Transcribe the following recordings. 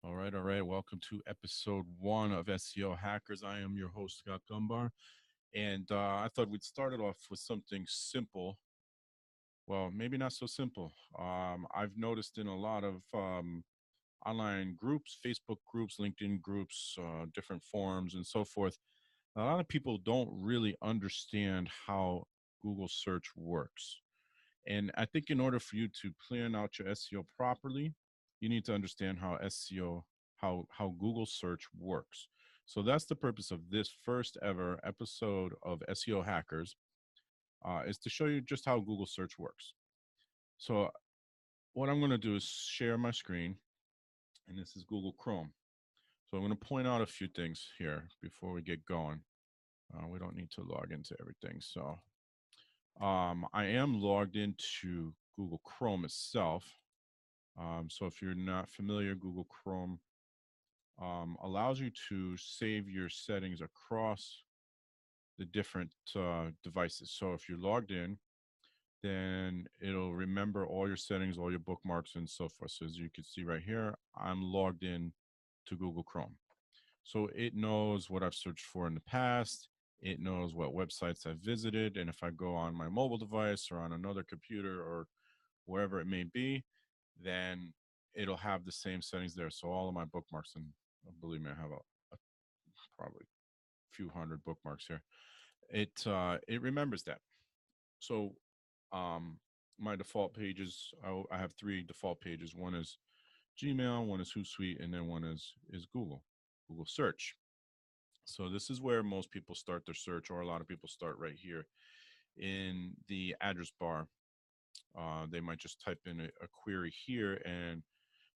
All right, all right. Welcome to episode one of SEO Hackers. I am your host, Scott Gombar, and I thought we'd start it off with something simple. Well, maybe not so simple. I've noticed in a lot of online groups, Facebook groups, LinkedIn groups, different forums, and so forth, a lot of people don't really understand how Google search works. And I think in order for you to plan out your SEO properly, you need to understand how SEO, how Google search works. So that's the purpose of this first ever episode of SEO Hackers, is to show you just how Google search works. So what I'm going to do is share my screen, and this is Google Chrome. So I'm going to point out a few things here before we get going. We don't need to log into everything. So I am logged into Google Chrome itself. So if you're not familiar, Google Chrome allows you to save your settings across the different devices. So if you're logged in, then it'll remember all your settings, all your bookmarks, and so forth. So as you can see right here, I'm logged in to Google Chrome. So it knows what I've searched for in the past. It knows what websites I've visited. And if I go on my mobile device or on another computer or wherever it may be, then it'll have the same settings there. So all of my bookmarks, and believe me, I have a probably a few hundred bookmarks here. It remembers that. So um, my default pages, I have three default pages. One is Gmail, one is Hootsuite, and then one is Google Search. So this is where most people start their search, or a lot of people start right here in the address bar. They might just type in a query here, and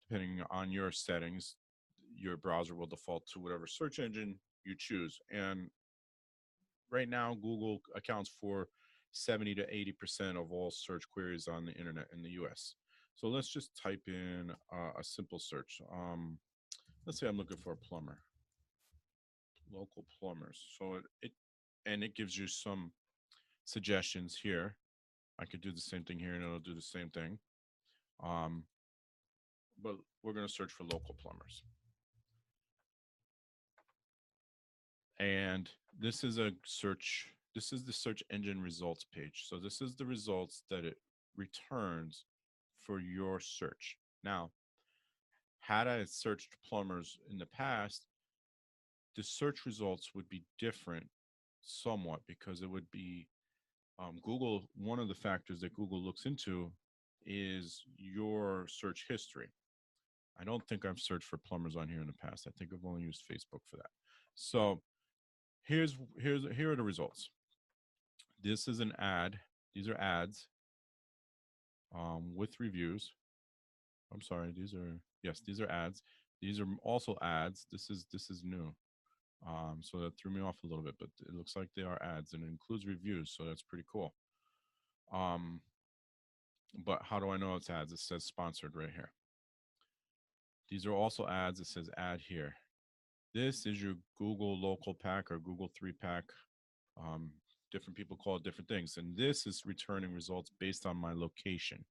depending on your settings, your browser will default to whatever search engine you choose. And right now, Google accounts for 70 to 80% of all search queries on the internet in the US. So let's just type in a simple search. Let's say I'm looking for a plumber, local plumbers. So it gives you some suggestions here. I could do the same thing here and it'll do the same thing. Um, but we're going to search for local plumbers. And this is a search. This is the search engine results page. So this is the results that it returns for your search. Now, had I searched plumbers in the past, the search results would be different somewhat because it would be Google. One of the factors that Google looks into is your search history. I don't think I've searched for plumbers on here in the past. I think I've only used Facebook for that. So here are the results. This is an ad. These are ads with reviews. I'm sorry. These are ads. These are also ads. This is new. So that threw me off a little bit, but it looks like they are ads and it includes reviews. So that's pretty cool. Um, but how do I know it's ads? It says sponsored right here. These are also ads. It says ad here. This is your Google local pack or Google 3-pack. Um, Different people call it different things. And this is returning results based on my location.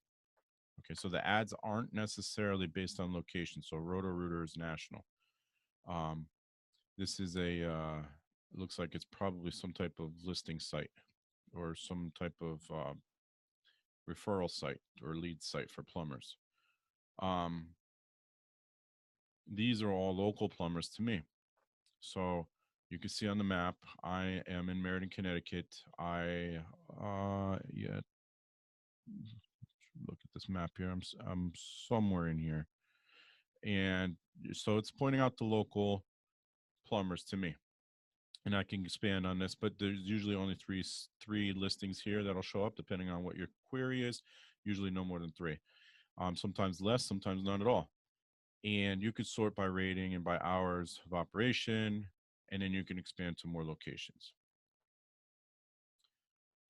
Okay, so the ads aren't necessarily based on location. So Roto-Rooter is national. Um, this is it looks like it's probably some type of listing site or some type of referral site or lead site for plumbers. Um, these are all local plumbers to me. So you can see on the map, I am in Meriden, Connecticut. Yeah, look at this map here. I'm somewhere in here, and so it's pointing out the local plumbers to me. And I can expand on this, but there's usually only three listings here that'll show up depending on what your query is. Usually no more than three. Sometimes less, sometimes none at all. And you could sort by rating and by hours of operation, and then you can expand to more locations.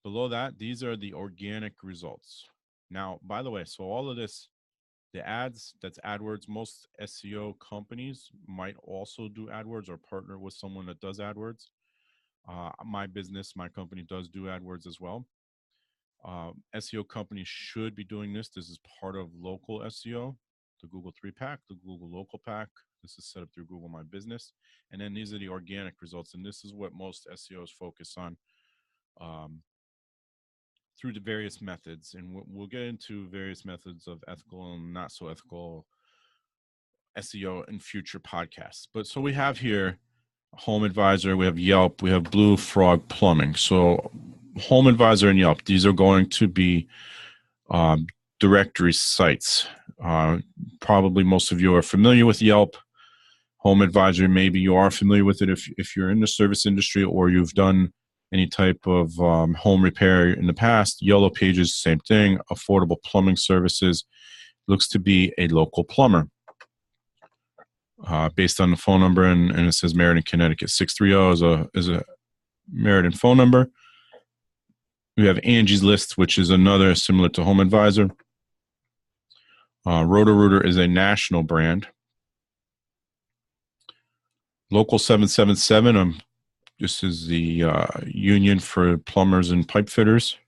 Below that, these are the organic results. Now, by the way, so all of this, the ads, that's AdWords. Most SEO companies might also do AdWords or partner with someone that does AdWords. My business, my company does do AdWords as well. SEO companies should be doing this. This is part of local SEO, the Google 3-pack, the Google local pack, This is set up through Google My Business. And then these are the organic results. And this is what most SEOs focus on through the various methods. And we'll get into various methods of ethical and not so ethical SEO in future podcasts. But so we have here Home Advisor, we have Yelp, we have Blue Frog Plumbing. So Home Advisor and Yelp, these are going to be directory sites. Probably most of you are familiar with Yelp. Home Advisor, maybe you are familiar with it if you're in the service industry or you've done any type of home repair in the past. Yellow Pages, same thing. Affordable Plumbing Services, looks to be a local plumber. Based on the phone number, and it says Meriden, Connecticut. 630 is a Meriden phone number. We have Angie's List, which is another similar to Home Advisor. Roto-Rooter is a national brand. Local 777, this is the union for plumbers and pipe fitters.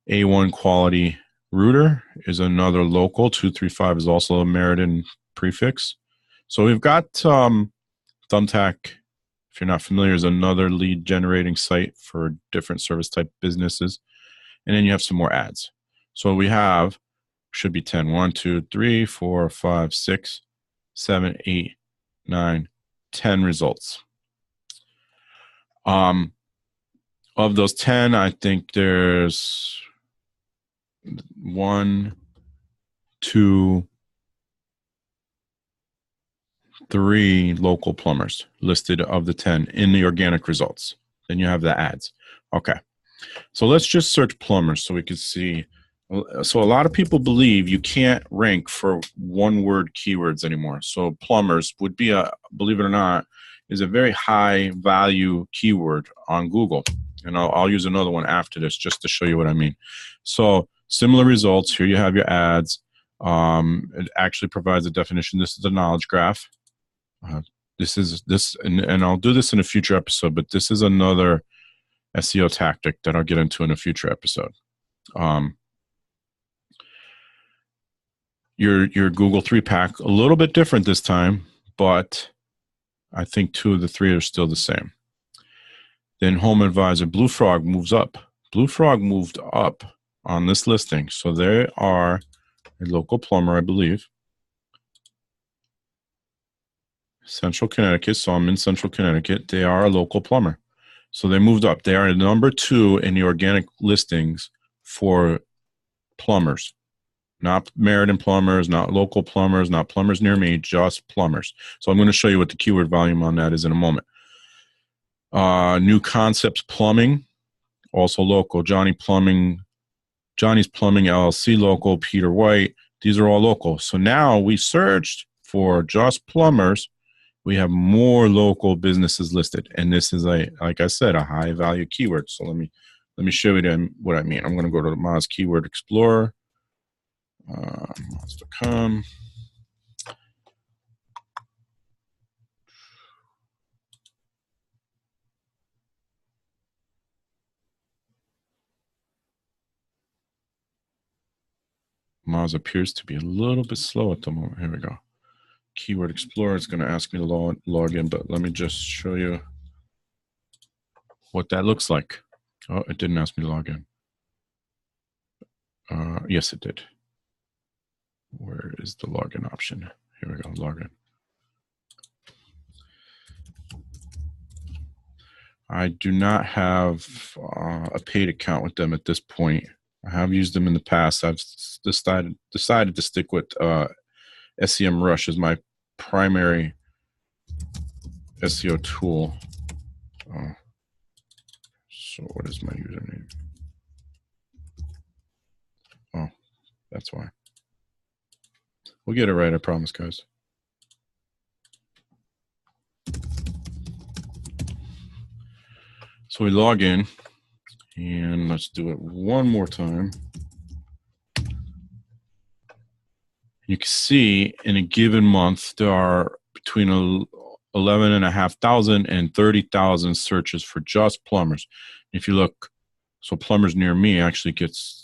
A1 Quality Router is another local. 235 is also a Meriden prefix. So we've got Thumbtack, if you're not familiar, is another lead generating site for different service type businesses. And then you have some more ads. So we have, should be 10. 1, 2, 3, 4, 5, 6, 7, 8, 9, 10 results. Of those 10, I think there's 1, 2, 3 local plumbers listed of the 10 in the organic results. Then you have the ads. Okay. So let's just search plumbers so we can see. So a lot of people believe you can't rank for one-word keywords anymore. So plumbers would be believe it or not, is a very high value keyword on Google. And I'll use another one after this just to show you what I mean. So similar results. Here you have your ads. It actually provides a definition. This is the knowledge graph. And I'll do this in a future episode, but this is another SEO tactic that I'll get into in a future episode. Your Google 3-pack, a little bit different this time, but I think 2 of the 3 are still the same. Then Home Advisor, Blue Frog moves up. Blue Frog moved up on this listing. So they are a local plumber, I believe. Central Connecticut, so I'm in Central Connecticut. They are a local plumber. So they moved up. They are number 2 in the organic listings for plumbers. Not Meriden plumbers, not local plumbers, not plumbers near me, just plumbers. So I'm going to show you what the keyword volume on that is in a moment. New Concepts Plumbing, also local. Johnny's Plumbing LLC, local. Peter White, these are all local. So now we searched for just plumbers. We have more local businesses listed, and this is like I said, a high value keyword. So let me show you what I mean. I'm going to go to the Moz Keyword Explorer, Moz.com. Moz appears to be a little bit slow at the moment. Here we go. Keyword Explorer is going to ask me to log in, but let me just show you what that looks like. Oh, it didn't ask me to log in. Yes, it did. Where is the login option? Here we go, login. I do not have a paid account with them at this point. I have used them in the past. I've decided to stick with SEM Rush as my primary SEO tool. So what is my username? Oh, that's why. We'll get it right, I promise, guys. So we log in, and let's do it one more time. You can see in a given month, there are between 11,500 and 30,000 searches for just plumbers. If you look, so plumbers near me actually gets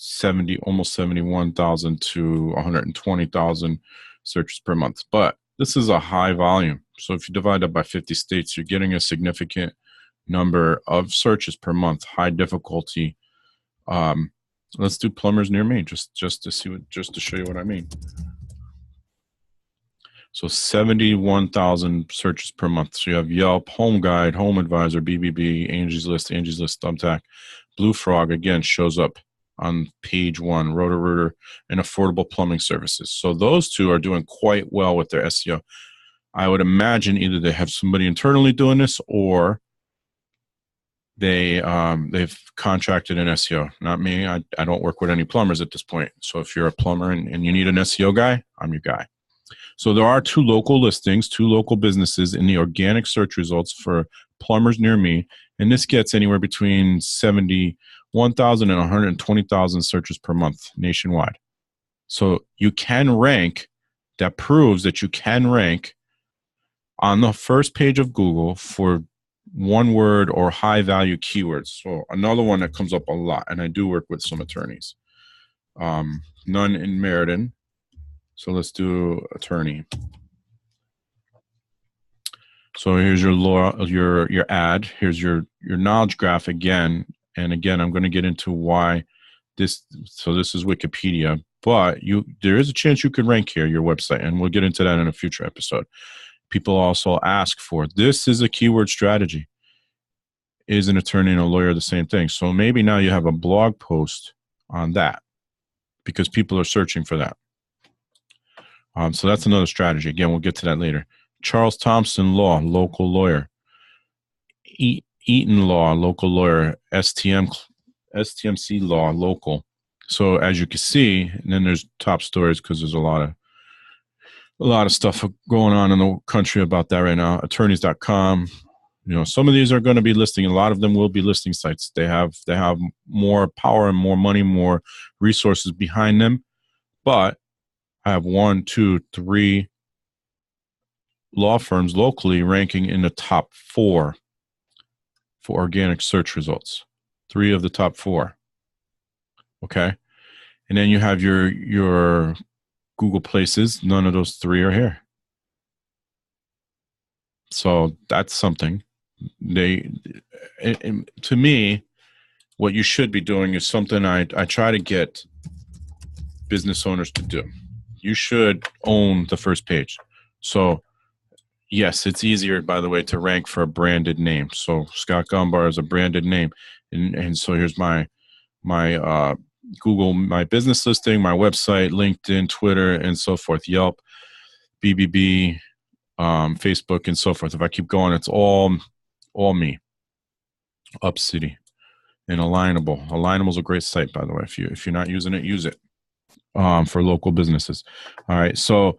almost 71,000 to 120,000 searches per month. But this is a high volume. So if you divide that by 50 states, you're getting a significant number of searches per month, high difficulty. Let's do plumbers near me, just to see what, just to show you what I mean. So 71,000 searches per month. So you have Yelp, Home Guide, Home Advisor, BBB, Angie's List, Thumbtack, Blue Frog, again, shows up on page 1, Roto-Rooter, and Affordable Plumbing Services. So those two are doing quite well with their SEO. I would imagine either they have somebody internally doing this, or they've contracted an SEO. Not me. I don't work with any plumbers at this point. So if you're a plumber and you need an SEO guy, I'm your guy. So there are 2 local listings, 2 local businesses in the organic search results for plumbers near me. And this gets anywhere between 71,000 and 120,000 searches per month nationwide. So you can rank. That proves that you can rank on the first page of Google for one word or high value keywords. So another one that comes up a lot, and I do work with some attorneys. None in Meriden. So let's do attorney. So here's your law, your ad. Here's your knowledge graph again. And again, I'm going to get into why this. So this is Wikipedia, but there is a chance you could rank here, your website, and we'll get into that in a future episode. People also ask for, this is a keyword strategy. Is an attorney and a lawyer the same thing? So maybe now you have a blog post on that because people are searching for that. So that's another strategy. Again, we'll get to that later. Charles Thompson Law, local lawyer. Eaton Law, local lawyer. STMC Law, local. So as you can see, and then there's top stories because there's a lot of stuff going on in the country about that right now. Attorneys.com. Some of these are going to be listing. A lot of them will be listing sites. They have more power and more money, more resources behind them. But I have 1, 2, 3 law firms locally ranking in the top 4 for organic search results. 3 of the top 4. Okay. And then you have your Google places. None of those 3 are here. So that's something. To me, what you should be doing is something I try to get business owners to do. You should own the first page. So yes, it's easier, by the way, to rank for a branded name. So Scott Gombar is a branded name. And so here's my Google, my business listing, my website, LinkedIn, Twitter, and so forth, Yelp, BBB, Facebook, and so forth. If I keep going, it's all me. Up City and Alignable. Alignable is a great site, by the way. If you're not using it, use it for local businesses. All right, so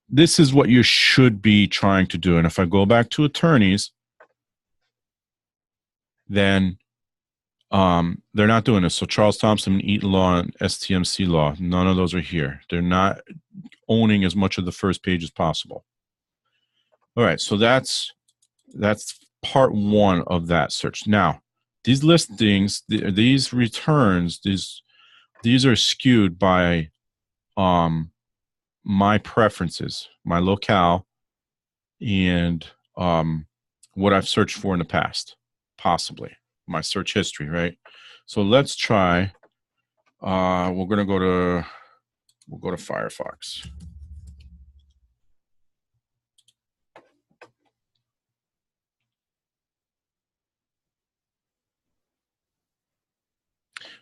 this is what you should be trying to do. And if I go back to attorneys, then they're not doing this. So Charles Thompson, Eaton Law, and STMC Law, none of those are here. They're not owning as much of the first page as possible. All right, so that's part 1 of that search. Now, these listings, these returns, these are skewed by my preferences, my locale, and what I've searched for in the past, possibly my search history, right? So let's try. We'll go to Firefox.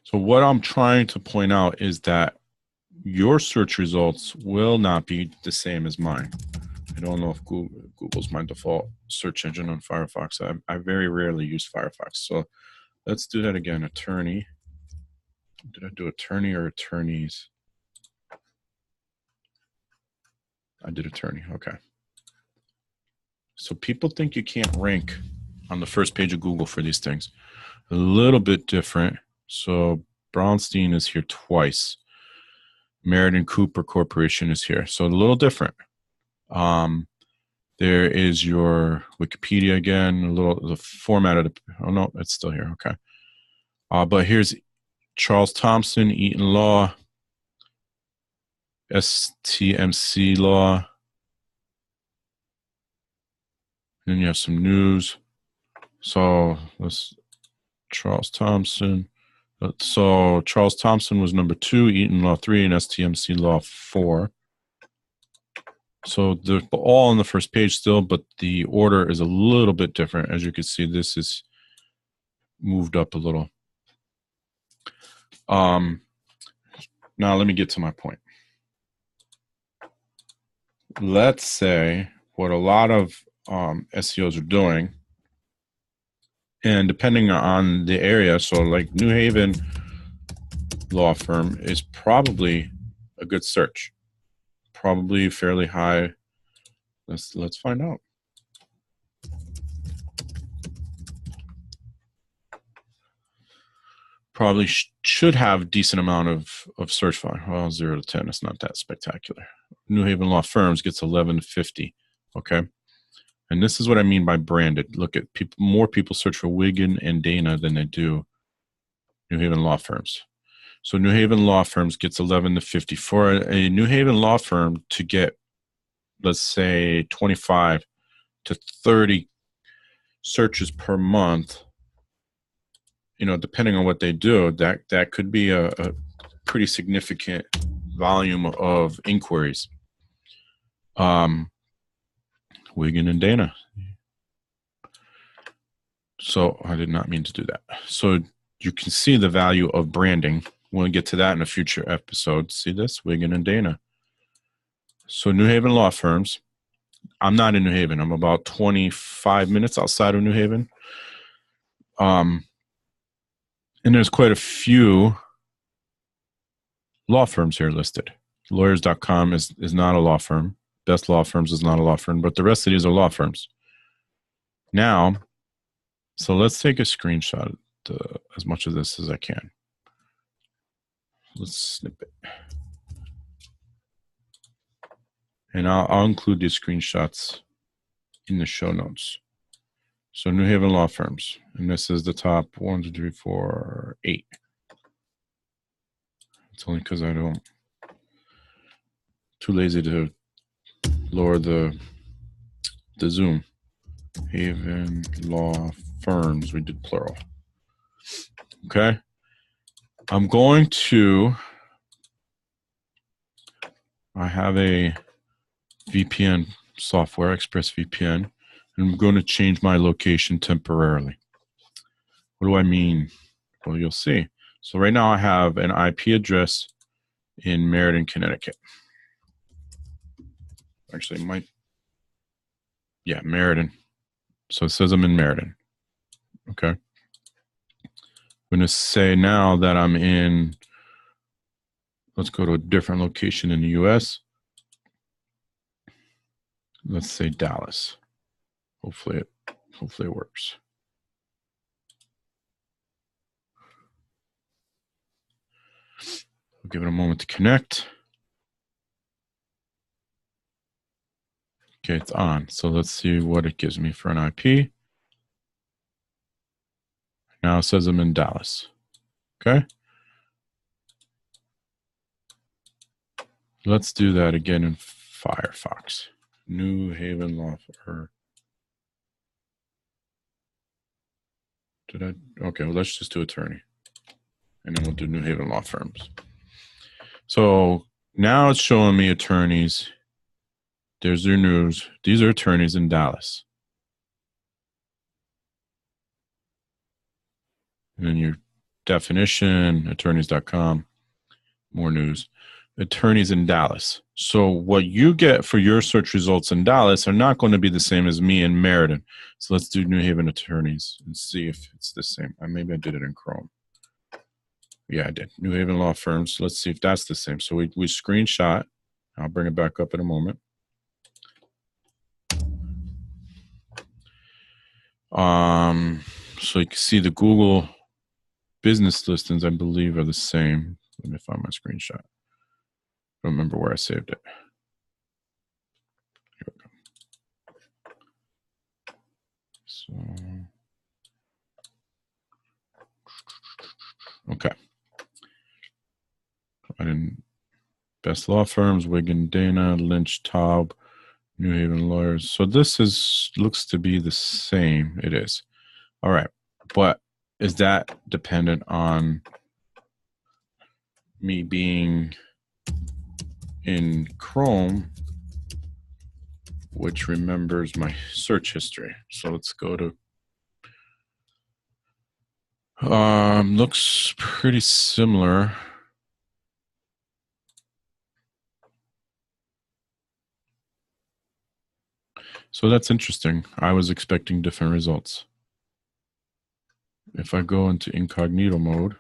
So what I'm trying to point out is that your search results will not be the same as mine. I don't know if Google's my default search engine on Firefox. I very rarely use Firefox. So let's do that again. Attorney. Did I do attorney or attorneys? I did attorney. Okay. So people think you can't rank on the first page of Google for these things. A little bit different. So Brownstein is here twice. Meriden Cooper Corporation is here. So a little different. There is your Wikipedia again, the format of oh no, it's still here. Okay. But here's Charles Thompson, Eaton Law, STMC Law, Then you have some news. So let's Charles Thompson. So Charles Thompson was number 2, Eaton Law 3, and STMC Law 4. So they're all on the first page still, but the order is a little bit different. As you can see, this is moved up a little. Now let me get to my point. Let's say what a lot of SEOs are doing, and depending on the area, so like New Haven law firm is probably a good search, probably fairly high. Let's find out. Probably should have a decent amount of search volume. Well, 0 to 10, it's not that spectacular. New Haven Law Firms gets 11 to 50. Okay, and this is what I mean by branded. Look at people. More people search for Wigan and Dana than they do New Haven Law Firms. So New Haven Law Firms gets 11 to 50. For a New Haven law firm to get, let's say, 25 to 30 searches per month, you know, depending on what they do, that could be a pretty significant volume of inquiries. Wigan and Dana. So I did not mean to do that. So you can see the value of branding. We'll get to that in a future episode. See this? Wigan and Dana. So New Haven law firms. I'm not in New Haven. I'm about 25 minutes outside of New Haven. And there's quite a few law firms here listed. Lawyers.com is not a law firm. Best Law Firms is not a law firm, but the rest of these are law firms. Now, so let's take a screenshot of as much of this as I can. Let's snip it. And I'll include these screenshots in the show notes. So New Haven law firms, and this is the top 1, 2, 3, 4, 8. It's only because I don't too lazy to lower the zoom. Haven law firms, we did plural. Okay. I'm going to, I have a VPN software, ExpressVPN, and I'm going to change my location temporarily. What do I mean? Well, you'll see. So right now I have an IP address in Meriden, Connecticut. Actually, it might, yeah, Meriden. So it says I'm in Meriden. Okay. I'm going to say now that I'm in, let's go to a different location in the US. Let's say Dallas. Hopefully it works. We'll give it a moment to connect. Okay, it's on. So let's see what it gives me for an IP. Now it says I'm in Dallas. Okay. Let's do that again in Firefox. New Haven Law Firm. Did I? Okay, well, let's just do attorney. And then we'll do New Haven Law Firms. So now it's showing me attorneys. There's their news. These are attorneys in Dallas. And then your definition, attorneys.com, more news. Attorneys in Dallas. So what you get for your search results in Dallas are not going to be the same as me in Meriden. So let's do New Haven attorneys and see if it's the same. Maybe I did it in Chrome. Yeah, I did. New Haven law firms. Let's see if that's the same. So we screenshot. I'll bring it back up in a moment. So you can see the Google business listings, I believe, are the same. Let me find my screenshot. I don't remember where I saved it. Here we go. So, okay. I didn't. Best law firms: Wigan, Dana, Lynch, Taub, New Haven lawyers. So this looks to be the same. It is. All right. But is that dependent on me being in Chrome, which remembers my search history? So let's go to, looks pretty similar. So that's interesting. I was expecting different results. If I go into incognito mode,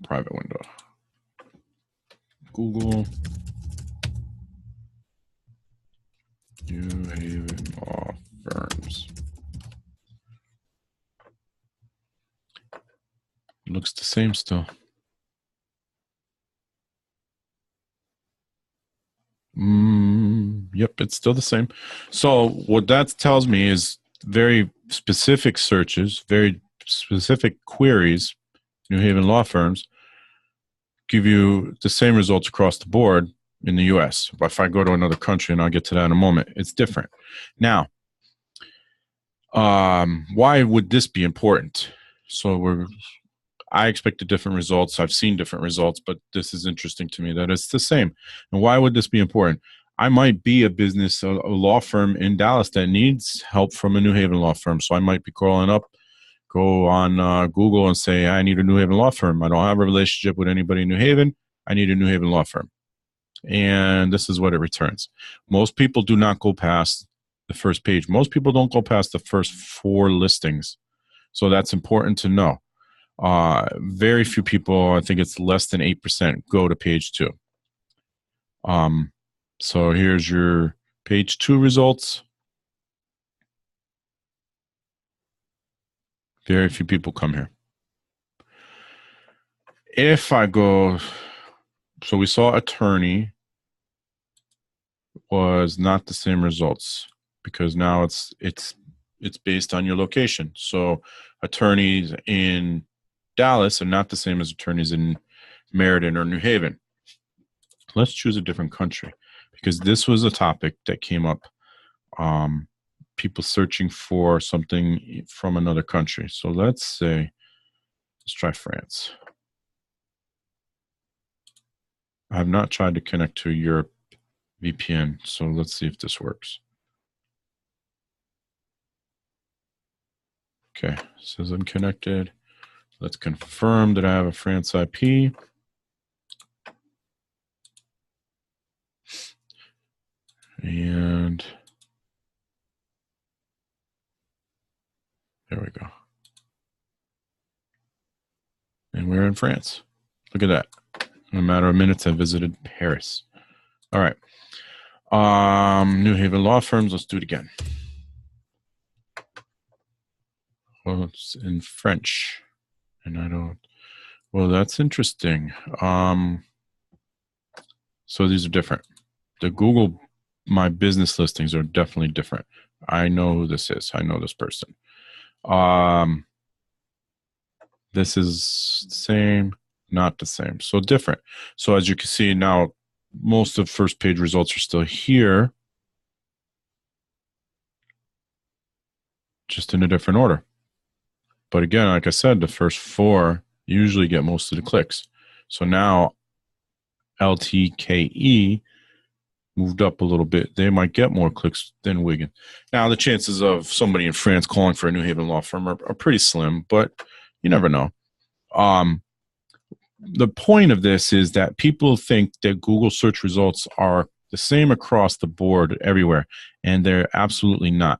private window, Google, New Haven law firms. Looks the same still. Yep, it's still the same. So what that tells me is very specific searches, very specific queries, New Haven law firms, give you the same results across the board in the US. If I go to another country, and I'll get to that in a moment, it's different. Now, why would this be important? So I expected different results. I've seen different results, but this is interesting to me that it's the same. And why would this be important? I might be a business, a law firm in Dallas that needs help from a New Haven law firm. So I might be calling up, go on Google and say, I need a New Haven law firm. I don't have a relationship with anybody in New Haven. I need a New Haven law firm. And this is what it returns. Most people do not go past the first page. Most people don't go past the first 4 listings. So that's important to know. Very few people, I think it's less than 8%, go to page 2. So here's your page 2 results. Very few people come here. If I go, so we saw attorney was not the same results because now it's based on your location. So attorneys in Dallas are not the same as attorneys in Meriden or New Haven. Let's choose a different country because this was a topic that came up. People searching for something from another country. So let's try France. I have not tried to connect to Europe VPN, so let's see if this works. Okay, it says I'm connected. Let's confirm that I have a France IP. And there we go. And we're in France. Look at that. In a matter of minutes, I visited Paris. All right. New Haven law firms. Let's do it again. Well, it's in French. And I don't. Well, that's interesting. So these are different. The Google My Business listings are definitely different. I know who this is. I know this person. This is the same, not the same. So different. So as you can see now, most of first page results are still here, just in a different order. But again, like I said, the first 4 usually get most of the clicks. So now LTKE moved up a little bit. They might get more clicks than Wigan. Now, the chances of somebody in France calling for a New Haven law firm are pretty slim, but you never know. The point of this is that people think that Google search results are the same across the board everywhere, and they're absolutely not.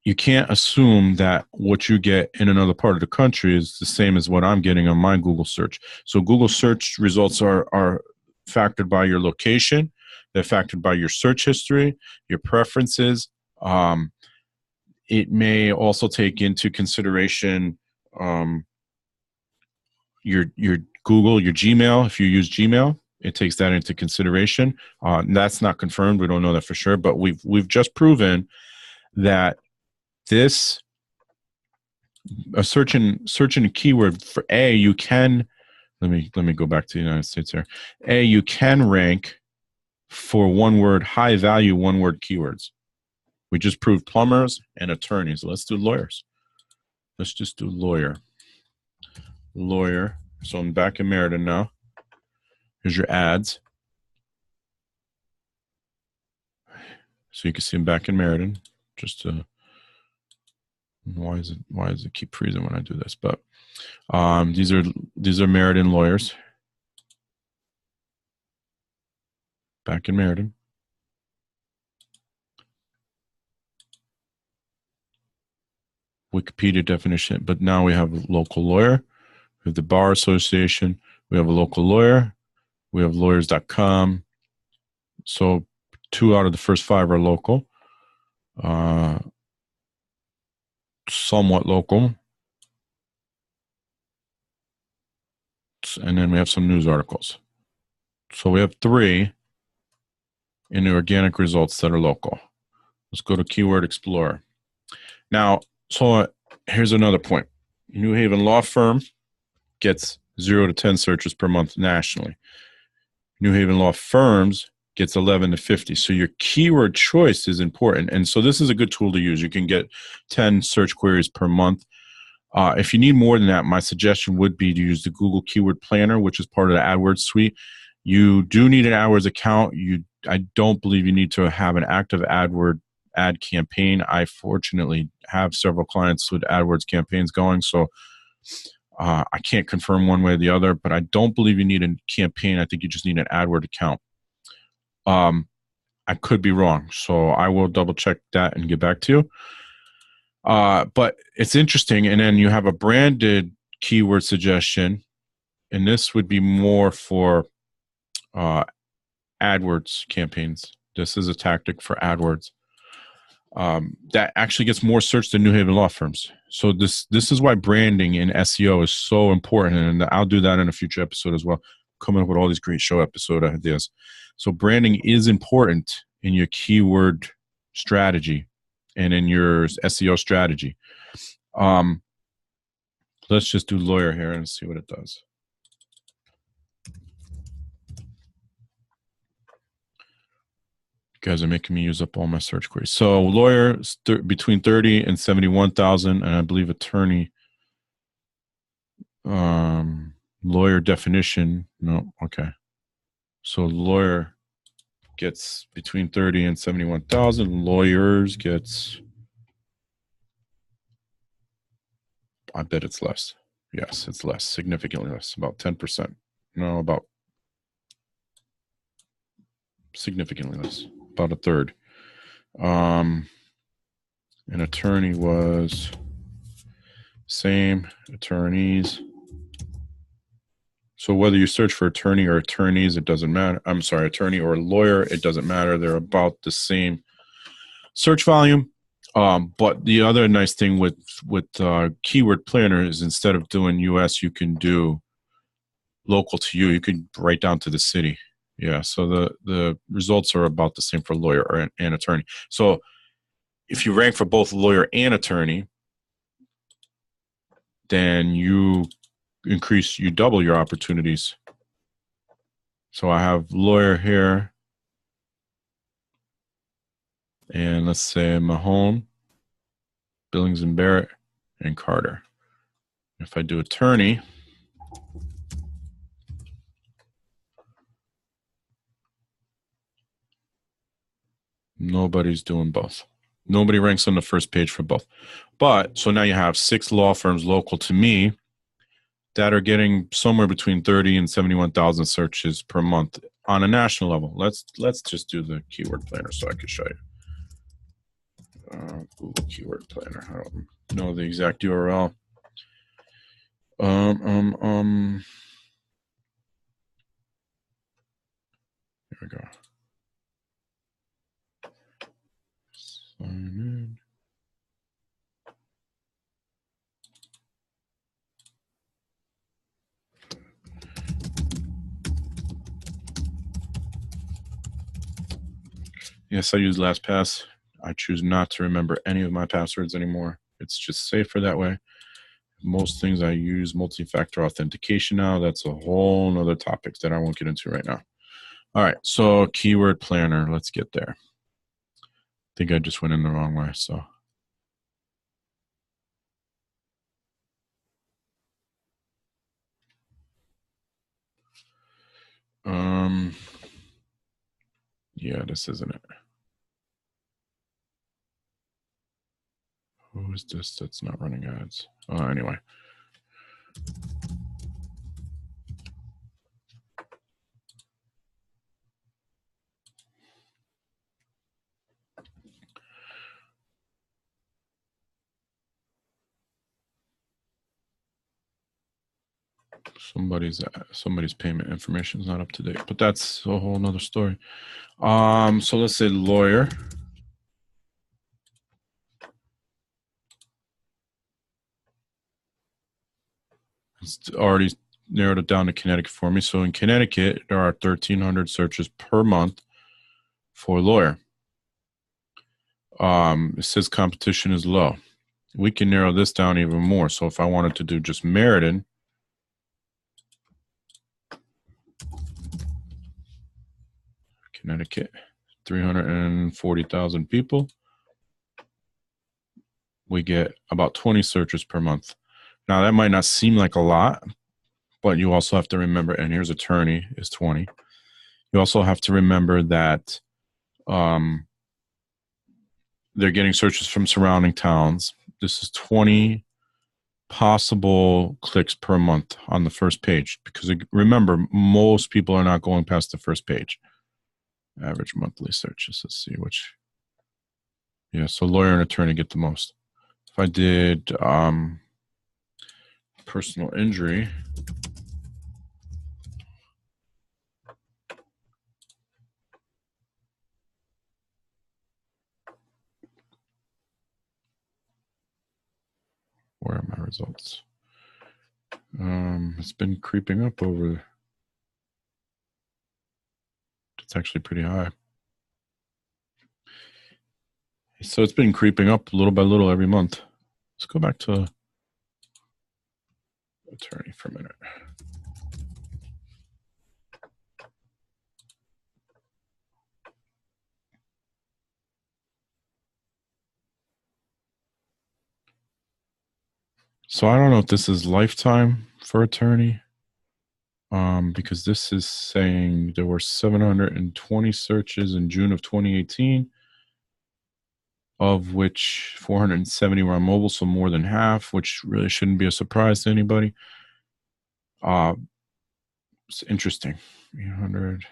You can't assume that what you get in another part of the country is the same as what I'm getting on my Google search. So Google search results are factored by your location. They're factored by your search history, your preferences. It may also take into consideration your Google, your Gmail. If you use Gmail, it takes that into consideration. That's not confirmed. We don't know that for sure, but we've just proven that this searching a keyword for A, you can, let me go back to the United States here. A, you can rank for one word, high value one word keywords. We just proved plumbers and attorneys. Let's do lawyers. Let's just do lawyer. Lawyer. So I'm back in Meriden now. Here's your ads. So you can see I'm back in Meriden. Just why does it keep freezing when I do this? But these are Meriden lawyers. Back in Meriden. Wikipedia definition, but now we have a local lawyer. We have the Bar Association. We have a local lawyer. We have lawyers.com. So 2 out of the first 5 are local. Somewhat local. And then we have some news articles. So we have 3 in the organic results that are local. Let's go to Keyword Explorer. Now, so here's another point. New Haven Law Firm gets 0 to 10 searches per month nationally. New Haven Law Firms gets 11 to 50. So your keyword choice is important. And so this is a good tool to use. You can get 10 search queries per month. If you need more than that, my suggestion would be to use the Google Keyword Planner, which is part of the AdWords suite. You do need an AdWords account. I don't believe you need to have an active AdWords ad campaign. I fortunately have several clients with AdWords campaigns going, so I can't confirm one way or the other, but I don't believe you need a campaign. I think you just need an AdWords account. I could be wrong, so I will double check that and get back to you. But it's interesting. And then you have a branded keyword suggestion, and this would be more for AdWords campaigns. This is a tactic for AdWords that actually gets more search than New Haven law firms. So this is why branding in SEO is so important, and I'll do that in a future episode as well. Coming up with all these great show episode ideas. So branding is important in your keyword strategy and in your SEO strategy. Let's just do lawyer here and see what it does. You guys are making me use up all my search queries. So lawyer between 30 and 71,000, and I believe attorney. Lawyer definition. No, okay. So lawyer gets between 30 and 71,000. Lawyers gets, I bet it's less. Yes, it's less, significantly less, about 10%. No, about significantly less, about a third. An attorney was same, attorneys. So whether you search for attorney or attorneys, it doesn't matter. I'm sorry, attorney or lawyer, it doesn't matter. They're about the same search volume. But the other nice thing with Keyword Planner is instead of doing US, you can do local to you. You can write down to the city. Yeah, so the results are about the same for lawyer and attorney. So if you rank for both lawyer and attorney, then you double your opportunities. So I have lawyer here, and let's say Mahone, Billings and Barrett, and Carter. If I do attorney, nobody's doing both. Nobody ranks on the first page for both. But so now you have 6 law firms local to me that are getting somewhere between 30 and 71,000 searches per month on a national level. Let's just do the Keyword Planner so I can show you. Google Keyword Planner. I don't know the exact URL. Here we go. Sign in. Yes, I use LastPass. I choose not to remember any of my passwords anymore. It's just safer that way. most things I use multi-factor authentication now. That's a whole nother topic that I won't get into right now. All right, so keyword planner, let's get there. I think I just went in the wrong way, so. Yeah, this isn't it. Who is this that's not running ads? Oh, anyway. Somebody's payment information is not up to date, but that's a whole nother story. So let's say lawyer. It's already narrowed it down to Connecticut for me. So in Connecticut, there are 1,300 searches per month for lawyer. It says competition is low. We can narrow this down even more. So if I wanted to do just Meriden, Connecticut, 340,000 people, we get about 20 searches per month. Now that might not seem like a lot, but you also have to remember, and here's attorney is 20. You also have to remember that they're getting searches from surrounding towns. This is 20 possible clicks per month on the first page, because remember, most people are not going past the first page. Average monthly searches. Let's see which. Yeah, so lawyer and attorney get the most. If I did personal injury, where are my results? It's been creeping up over. It's actually pretty high. So it's been creeping up little by little every month. Let's go back to attorney for a minute. So I don't know if this is lifetime for attorney, because this is saying there were 720 searches in June of 2018, of which 470 were on mobile, so more than half, which really shouldn't be a surprise to anybody. It's interesting. 800.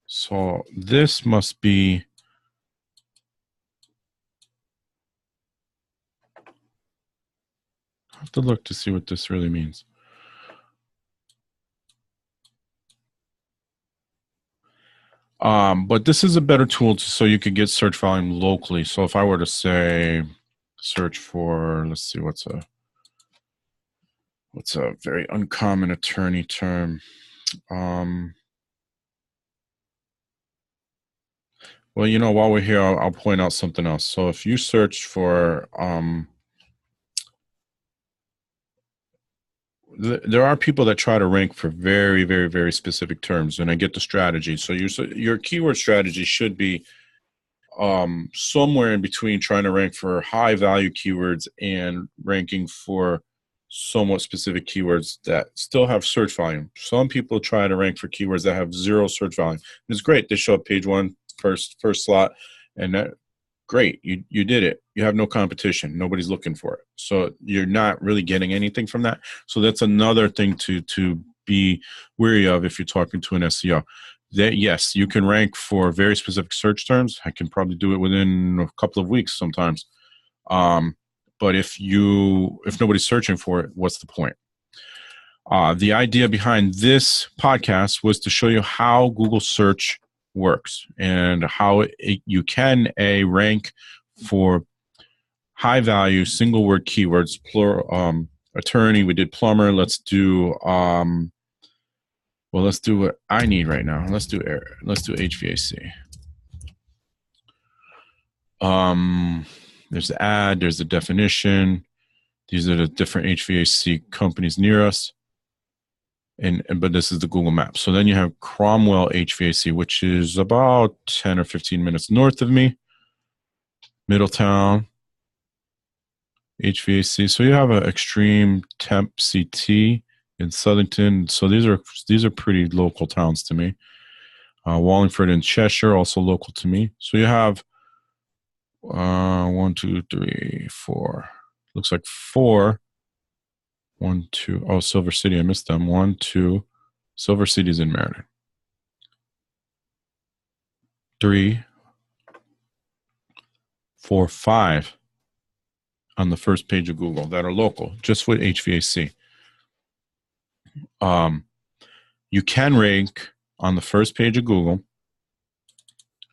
So this must be. I have to look to see what this really means. But this is a better tool so you could get search volume locally. So if I were to say search for, let's see, what's a very uncommon attorney term? Well, you know, while we're here, I'll point out something else. So if you search for, there are people that try to rank for very, very, very specific terms, and I get the strategy. So your keyword strategy should be somewhere in between trying to rank for high value keywords and ranking for somewhat specific keywords that still have search volume. Some people try to rank for keywords that have zero search volume. It's great. They show up page one, first slot, and that great. You did it. You have no competition. Nobody's looking for it. So you're not really getting anything from that. So that's another thing to be wary of if you're talking to an SEO. That yes, you can rank for very specific search terms. I can probably do it within a couple of weeks sometimes. But if nobody's searching for it, what's the point? The idea behind this podcast was to show you how Google search works and how you can rank for high value single word keywords. Plural, attorney, we did plumber. Let's do let's do what I need right now. Let's do HVAC. There's the ad, there's the definition. These are the different HVAC companies near us. But this is the Google Maps. So then you have Cromwell HVAC, which is about 10 or 15 minutes north of me. Middletown HVAC. So you have an Extreme Temp CT in Southington. So these are pretty local towns to me. Wallingford and Cheshire, also local to me. So you have 1, 2, 3, 4. Looks like 4. 1, 2. Oh, Silver City. I missed them. 1, 2. Silver City's in Meriden. 3, 4, 5 on the first page of Google that are local, just with HVAC. You can rank on the first page of Google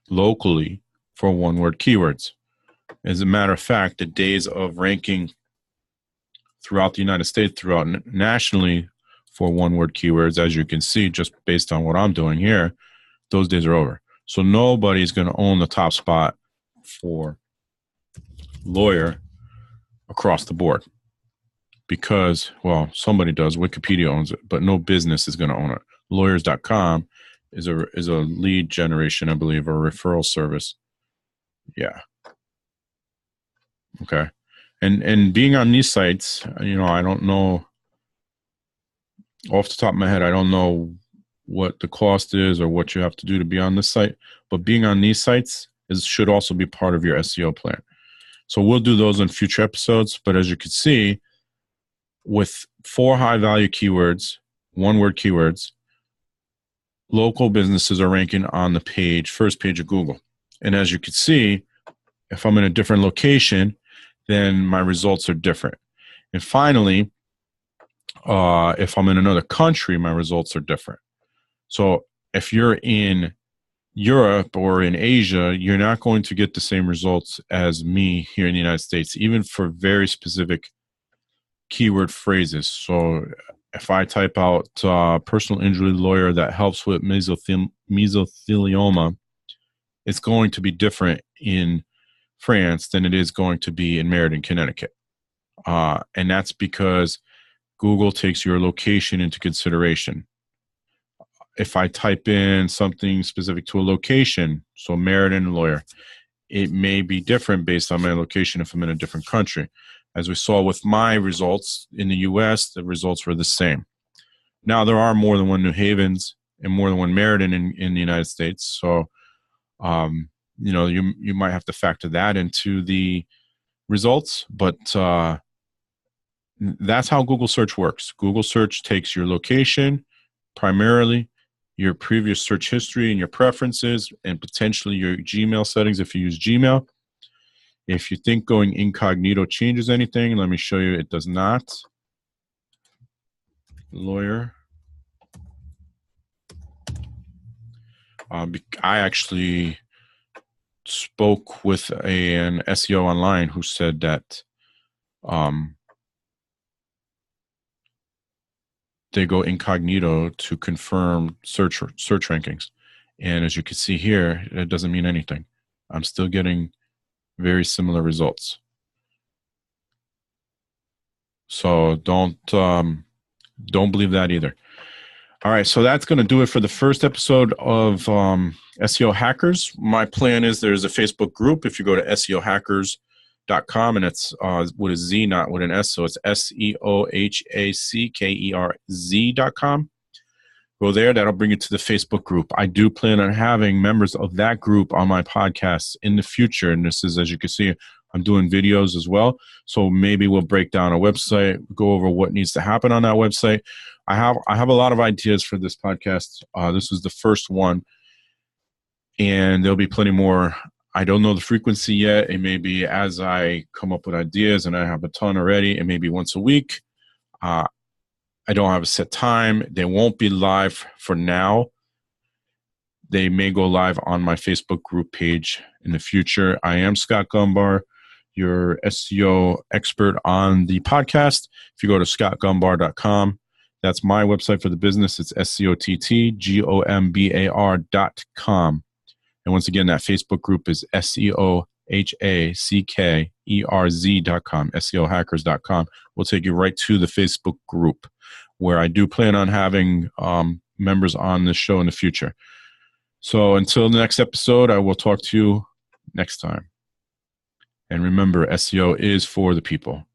locally for one-word keywords. As a matter of fact, the days of ranking throughout the United States, throughout nationally for one-word keywords, as you can see, just based on what I'm doing here, those days are over. So nobody's going to own the top spot for lawyer across the board because, well, somebody does. Wikipedia owns it, but no business is going to own it. Lawyers.com is a lead generation, I believe, or referral service. Yeah. Okay. And being on these sites, you know, I don't know off the top of my head, I don't know what the cost is or what you have to do to be on this site, but being on these sites should also be part of your SEO plan. So we'll do those in future episodes, but as you can see, with 4 high-value keywords, one-word keywords, local businesses are ranking on the first page of Google. And as you can see, if I'm in a different location, then my results are different. And finally, if I'm in another country, my results are different. So if you're in Europe or in Asia, you're not going to get the same results as me here in the United States, even for very specific keyword phrases. So if I type out personal injury lawyer that helps with mesothelioma, it's going to be different in France than it is going to be in Meriden, Connecticut. And that's because Google takes your location into consideration. If I type in something specific to a location, so Meriden lawyer, it may be different based on my location if I'm in a different country. As we saw with my results in the US, the results were the same. Now, there are more than one New Havens and more than one Meriden in the United States. So, you know, you might have to factor that into the results, but that's how Google search works. Google search takes your location primarily, your previous search history and your preferences, and potentially your Gmail settings if you use Gmail. If you think going incognito changes anything, let me show you it does not. Lawyer. I actually spoke with an SEO online who said that they go incognito to confirm search rankings. And as you can see here, it doesn't mean anything. I'm still getting very similar results. So don't believe that either. All right, so that's going to do it for the first episode of SEO Hackerz. My plan is there's a Facebook group. If you go to SEOHackerz.com, and it's with a Z, not with an S, so it's SEOHACKERZ.com. Go there. That'll bring you to the Facebook group. I do plan on having members of that group on my podcast in the future, and this is, as you can see, I'm doing videos as well. So maybe we'll break down a website, go over what needs to happen on that website. I have a lot of ideas for this podcast. This is the first one, and there'll be plenty more. I don't know the frequency yet. It may be as I come up with ideas, and I have a ton already. It may be once a week. I don't have a set time. They won't be live for now. They may go live on my Facebook group page in the future. I am Scott Gombar, your SEO expert on the podcast. If you go to scottgombar.com, that's my website for the business. It's SCOTTGOMBAR.com. And once again, that Facebook group is SEO HACKERZ.com, SEOHackers.com, will take you right to the Facebook group where I do plan on having members on this show in the future. So until the next episode, I will talk to you next time. And remember, SEO is for the people.